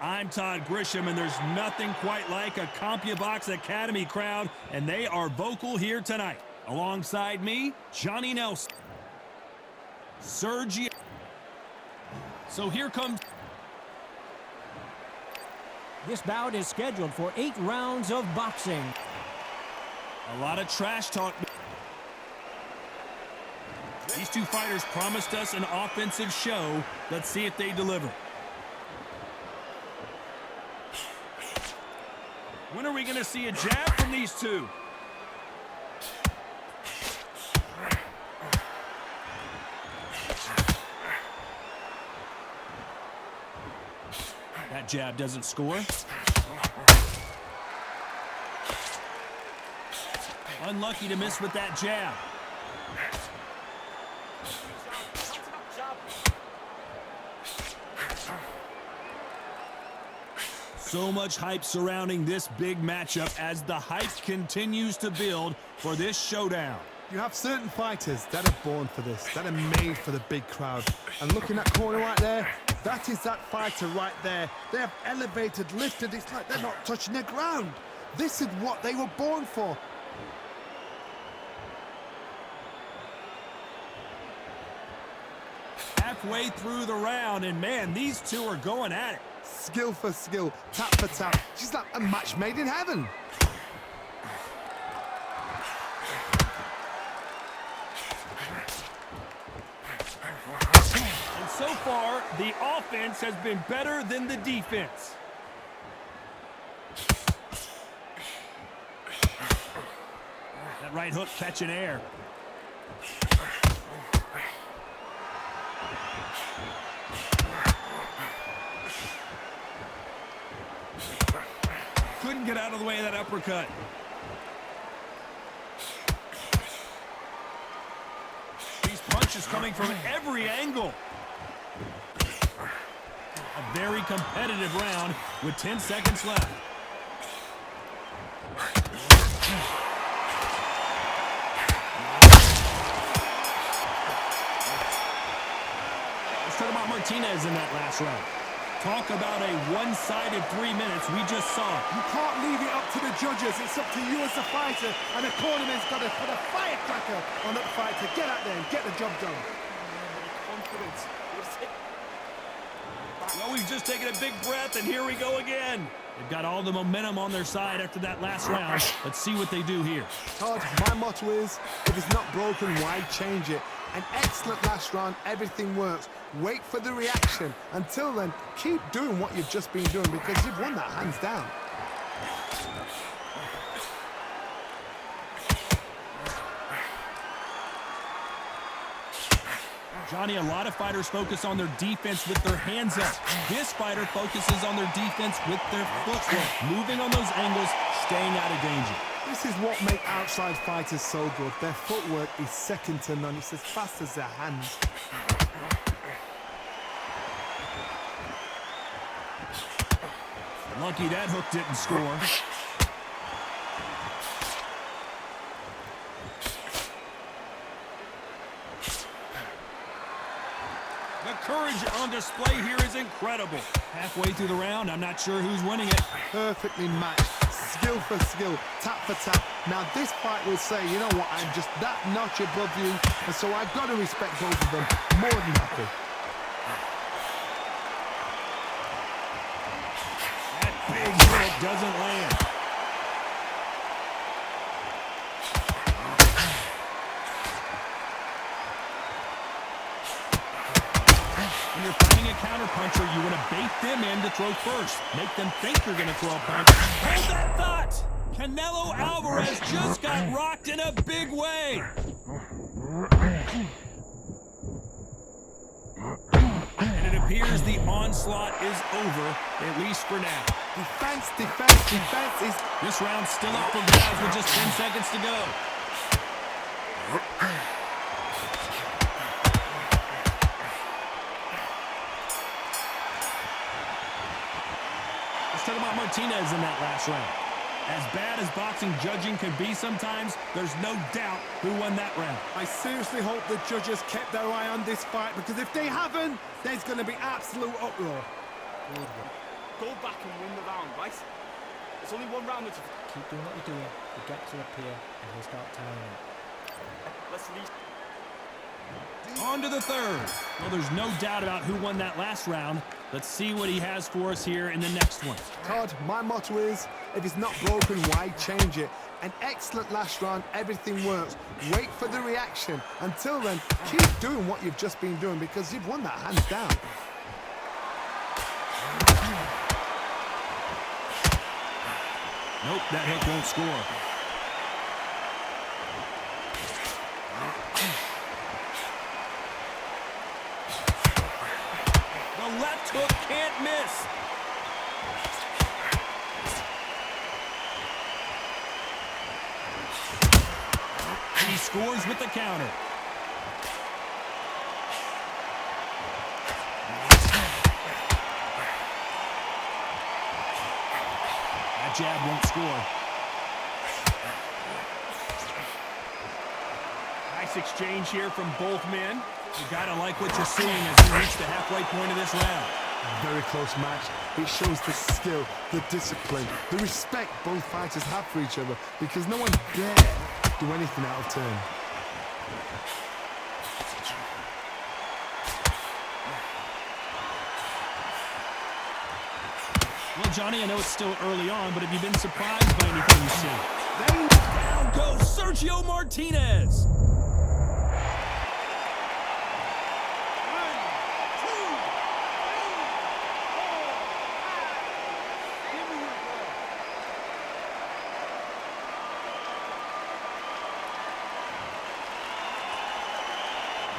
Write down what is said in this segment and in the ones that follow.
I'm Todd Grisham, and there's nothing quite like a CompuBox Academy crowd, and they are vocal here tonight. Alongside me, Johnny Nelson. Sergio. So here comes. This bout is scheduled for 8 rounds of boxing. A lot of trash talk. These two fighters promised us an offensive show. Let's see if they deliver. When are we going to see a jab from these two? That jab doesn't score. Unlucky to miss with that jab. So much hype surrounding this big matchup as the hype continues to build for this showdown. You have certain fighters that are born for this, that are made for the big crowd. And looking at that corner right there, that is that fighter right there. They have elevated, lifted, it's like they're not touching the ground. This is what they were born for. Halfway through the round, and man, these two are going at it. Skill for skill, tap for tap. She's like a match made in heaven. And so far, the offense has been better than the defense. That right hook catching air. Couldn't get out of the way of that uppercut. These punches coming from every angle. A very competitive round with 10 seconds left. Let's talk about Martinez in that last round. Talk about a one-sided 3 minutes we just saw. You can't leave it up to the judges. It's up to you as a fighter. And the cornerman's got to put a firecracker on that fight to get out there and get the job done. Confidence. Well, we've just taken a big breath, and here we go again. They've got all the momentum on their side after that last round. Let's see what they do here. Todd, my motto is, if it's not broken, why change it? An excellent last round, everything works. Wait for the reaction. Until then, keep doing what you've just been doing because you've won that hands down. Johnny, a lot of fighters focus on their defense with their hands up. This fighter focuses on their defense with their footwork, moving on those angles, staying out of danger. This is what makes outside fighters so good. Their footwork is second to none. It's as fast as their hands. Lucky that hook didn't score. The courage on display here is incredible. Halfway through the round, I'm not sure who's winning it. Perfectly matched. Skill for skill, tap for tap. Now this fight will say, you know what, I'm just that notch above you, and so I've got to respect both of them more than happy. That big hit doesn't land. When you're fighting a counterpuncher, you want to bait them in to throw first. Make them think you're going to throw a punch. Hold that thought! Canelo Alvarez just got rocked in a big way. And it appears the onslaught is over, at least for now. Defense, defense, defense is... This round's still up for grabs with just 10 seconds to go. Let's talk about Martinez in that last round. As bad as boxing judging can be sometimes, there's no doubt who won that round. I seriously hope the judges kept their eye on this fight, because if they haven't, there's going to be absolute uproar. Go back and win the round, right? It's only one round that you... Keep doing what you're doing. You get to up here and he'll start tiring it. Let's leave. On to the third. Well, there's no doubt about who won that last round. Let's see what he has for us here in the next one. Todd, my motto is, if it's not broken, why change it? An excellent last round, everything works. Wait for the reaction. Until then, keep doing what you've just been doing because you've won that hands down. Nope, that hook won't score. The left hook can't miss. He scores with the counter. That jab won't score. Nice exchange here from both men. You gotta like what you're seeing as we reach the halfway point of this round. Very close match. It shows the skill, the discipline, the respect both fighters have for each other because no one dare do anything out of turn. Well, Johnny, I know it's still early on, but have you been surprised by anything you've seen? Then down goes Sergio Martinez.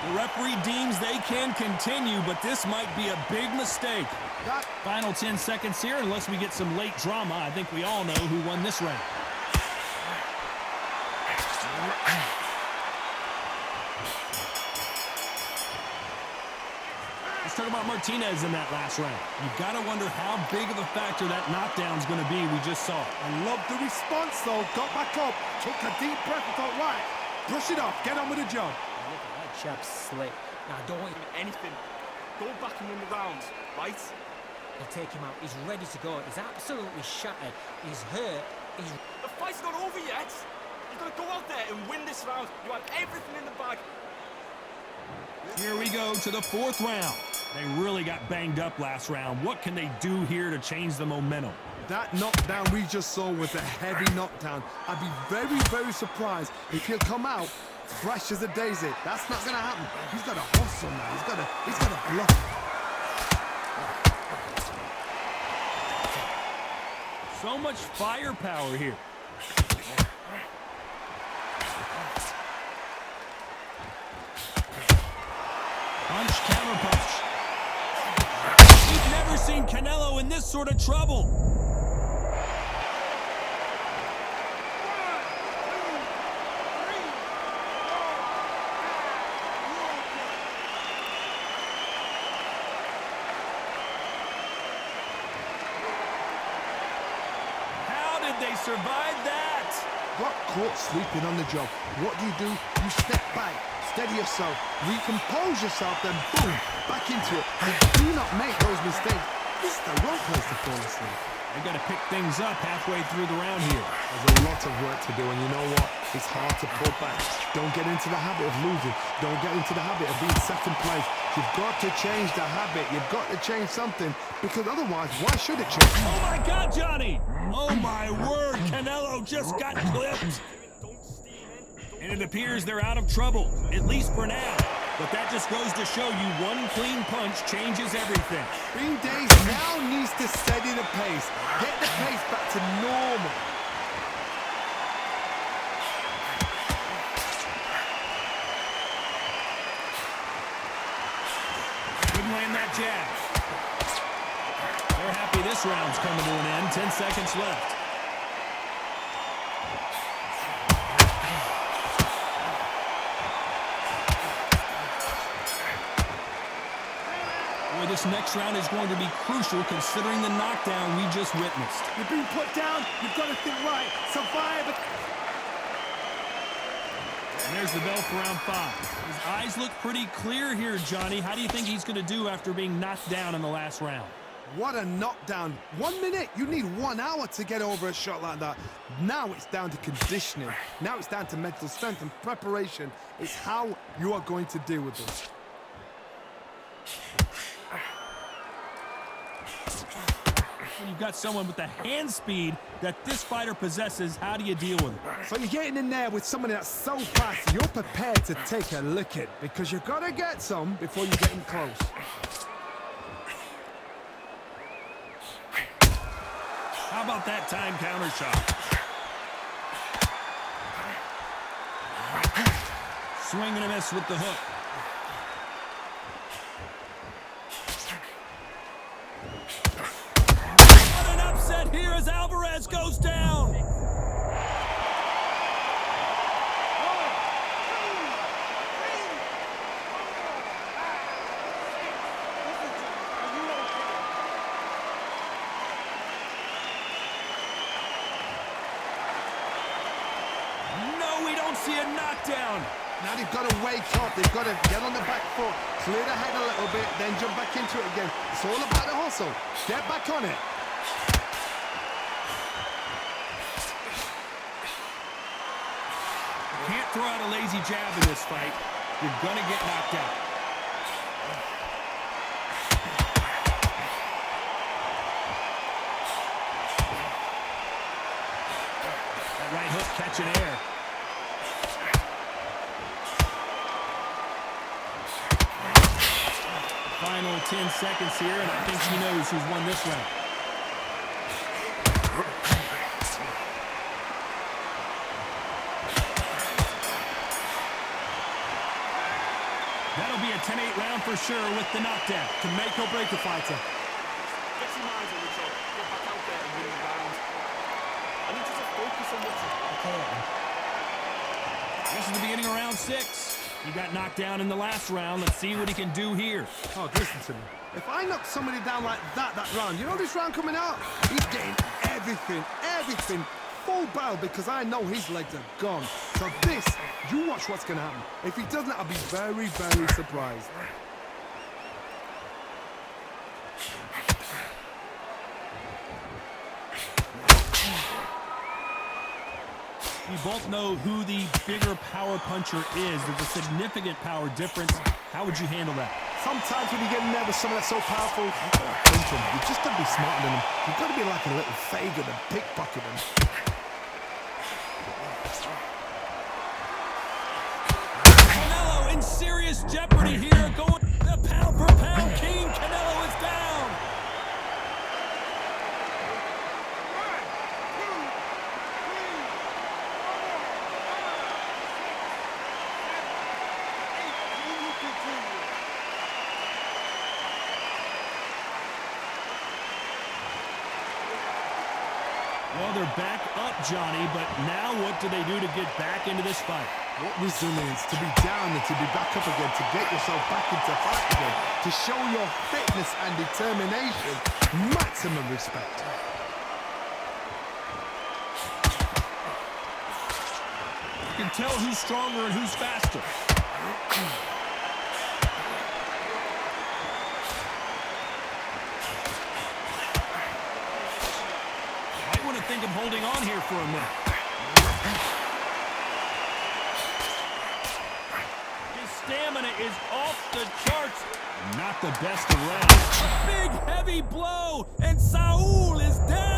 The referee deems they can continue, but this might be a big mistake. Final 10 seconds here, unless we get some late drama. I think we all know who won this round. Let's talk about Martinez in that last round. You've got to wonder how big of a factor that knockdown's going to be. We just saw it. I love the response, though. Got back up, took a deep breath and thought, right, brush it off, get on with the job. Look at that jab slick. Now, I don't want you... Anything. Go back and win the round, right? He'll take him out. He's ready to go. He's absolutely shattered. He's hurt. He's... The fight's not over yet. You've got to go out there and win this round. You have everything in the bag. Here we go to the fourth round. They really got banged up last round. What can they do here to change the momentum? That knockdown we just saw was a heavy knockdown. I'd be very, very surprised if he'll come out fresh as a daisy. That's not going to happen. He's got a hustle now. He's got a bluff. So much firepower here. Punch, counter punch. We've never seen Canelo in this sort of trouble. How did they survive that? Got caught sleeping on the job. What do? You step back, steady yourself, recompose yourself, then boom, back into it. And do not make those mistakes. This is the wrong place to fall asleep. They got to pick things up halfway through the round here. There's a lot of work to do, and you know what? It's hard to pull back. Don't get into the habit of losing. Don't get into the habit of being second place. You've got to change the habit. You've got to change something, because otherwise, why should it change? Oh my God, Johnny! Oh my word, Canelo just got clipped. And it appears they're out of trouble, at least for now. But that just goes to show you one clean punch changes everything. Green Days now needs to steady the pace. Get the pace back to normal. Couldn't land that jab. They're happy this round's coming to an end. 10 seconds left. Boy, this next round is going to be crucial considering the knockdown we just witnessed. You're being put down. You've got to think right. Survive. And there's the bell for round 5. His eyes look pretty clear here, Johnny. How do you think he's going to do after being knocked down in the last round? What a knockdown. 1 minute, you need 1 hour to get over a shot like that. Now it's down to conditioning. Now it's down to mental strength and preparation. It's how you are going to deal with this. When you've got someone with the hand speed that this fighter possesses, how do you deal with it? So you're getting in there with somebody that's so fast, you're prepared to take a licking because you've got to get some before you get in close. How about that time counter shot? Swing and a miss with the hook. What an upset here as Alvarez goes down. No, we don't see a knockdown. Now they've got to wake up. They've got to get on the back foot, clear the head a little bit, then jump back into it again. It's all about the hustle. Get back on it. You can't throw out a lazy jab in this fight. You're going to get knocked out. That right hook catching air. Final 10 seconds here, and I think he knows who's won this round. That'll be a 10-8 round for sure with the knockdown. Can make or break a fighter. Get some eyes on the job. Get back out there and win the round. I need you to focus on what's important. This is the beginning of round 6. He got knocked down in the last round. Let's see what he can do here. Oh, listen to me. If I knock somebody down like that round, you know this round coming out? He's getting everything, full barrel because I know his legs are gone. So this, you watch what's going to happen. If he doesn't, I'll be very, very surprised. We both know who the bigger power puncher is. There's a significant power difference. How would you handle that? Sometimes when you get in there with someone that's so powerful, you've got to think him. You've just got to be smarter than him. You've got to be like a little Fagin and pickpocket him. Canelo in serious jeopardy here. Going the pound for pound king. Canelo is down. Well, they're back up, Johnny, but now what do they do to get back into this fight? What resilience to be down and to be back up again, to get yourself back into fight again, to show your fitness and determination. Maximum respect. You can tell who's stronger and who's faster. Might want to think of holding on here for a minute. His stamina is off the charts. Not the best around. A big, heavy blow, and Saul is down.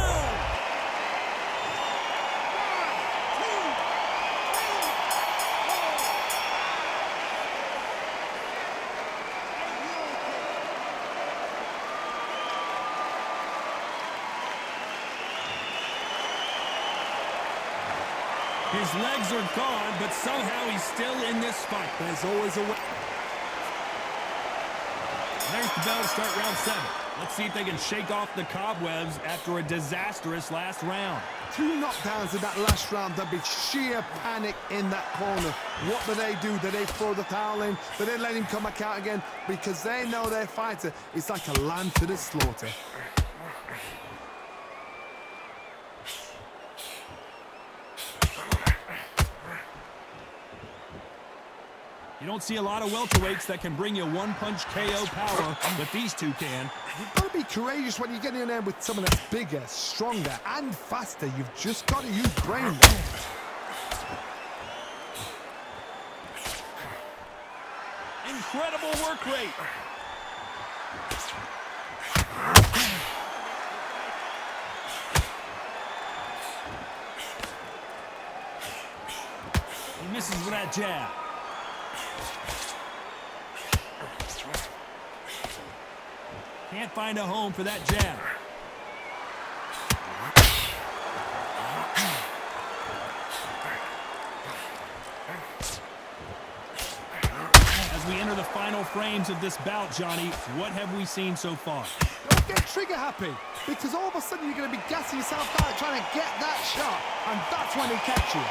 His legs are gone, but somehow he's still in this fight. There's always a way. There's the bell to start round 7. Let's see if they can shake off the cobwebs after a disastrous last round. 2 knockdowns in that last round. There'll be sheer panic in that corner. What do they do? Do they throw the towel in? Do they let him come back out again? Because they know their fighter is like a lamb to the slaughter. You don't see a lot of welterweights that can bring you one-punch KO power, but these two can. You've got to be courageous when you get in there with someone that's bigger, stronger, and faster. You've just got to use brain. Incredible work rate. He misses with that jab. Can't find a home for that jab. As we enter the final frames of this bout, Johnny, what have we seen so far? Don't get trigger happy, because all of a sudden you're going to be gassing yourself out trying to get that shot, and that's when he catch you.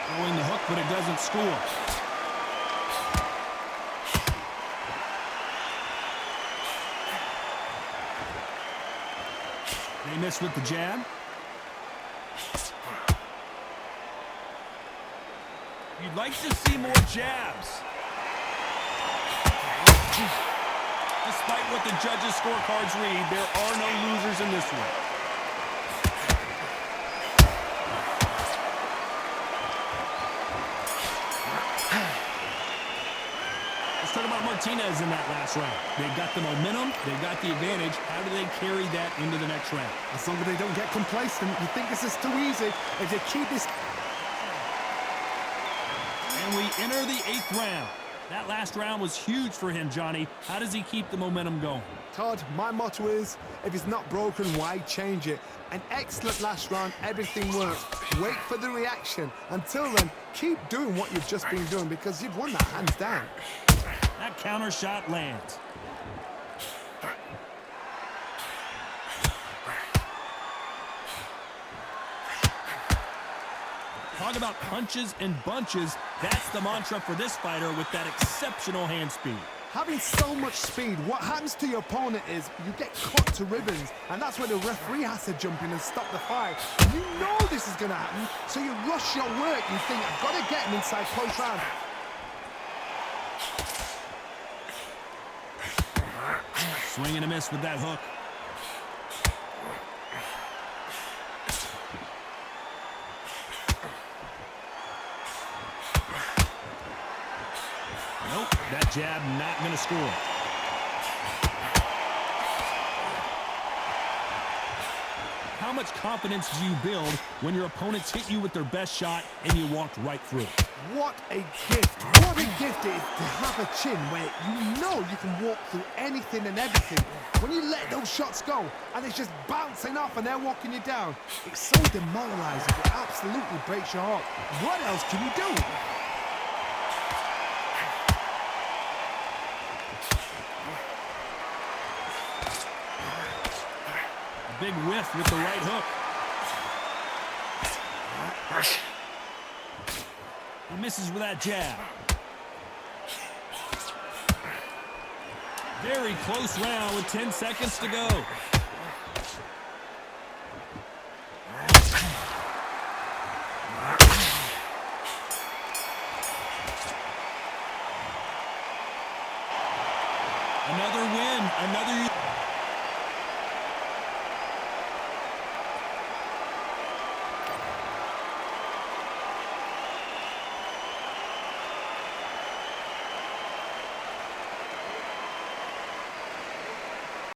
Throwing the hook, but it doesn't score. They miss with the jab. You'd like to see more jabs. Despite what the judges' scorecards read, there are no losers in this one. Let's talk about Martinez in that last round. They've got the momentum, they've got the advantage. How do they carry that into the next round? As long as they don't get complacent, you think this is too easy. If they keep this... And we enter the 8th round. That last round was huge for him, Johnny. How does he keep the momentum going? Todd, my motto is, if it's not broken, why change it? An excellent last round, everything works. Wait for the reaction. Until then, keep doing what you've just been doing because you've won that hands down. That counter shot lands. Talk about punches and bunches. That's the mantra for this fighter with that exceptional hand speed. Having so much speed, what happens to your opponent is you get cut to ribbons, and that's where the referee has to jump in and stop the fight. You know this is going to happen, so you rush your work. You think, I've got to get him inside close round. Swing and a miss with that hook. Nope, that jab not going to score. How much confidence do you build when your opponents hit you with their best shot and you walked right through? What a gift. What a gift it is to have a chin where you know you can walk through anything and everything. When you let those shots go and it's just bouncing off and they're walking you down, it's so demoralizing. It absolutely breaks your heart. What else can you do? Big whiff with the right hook. He misses with that jab. Very close round with 10 seconds to go. Another win, another...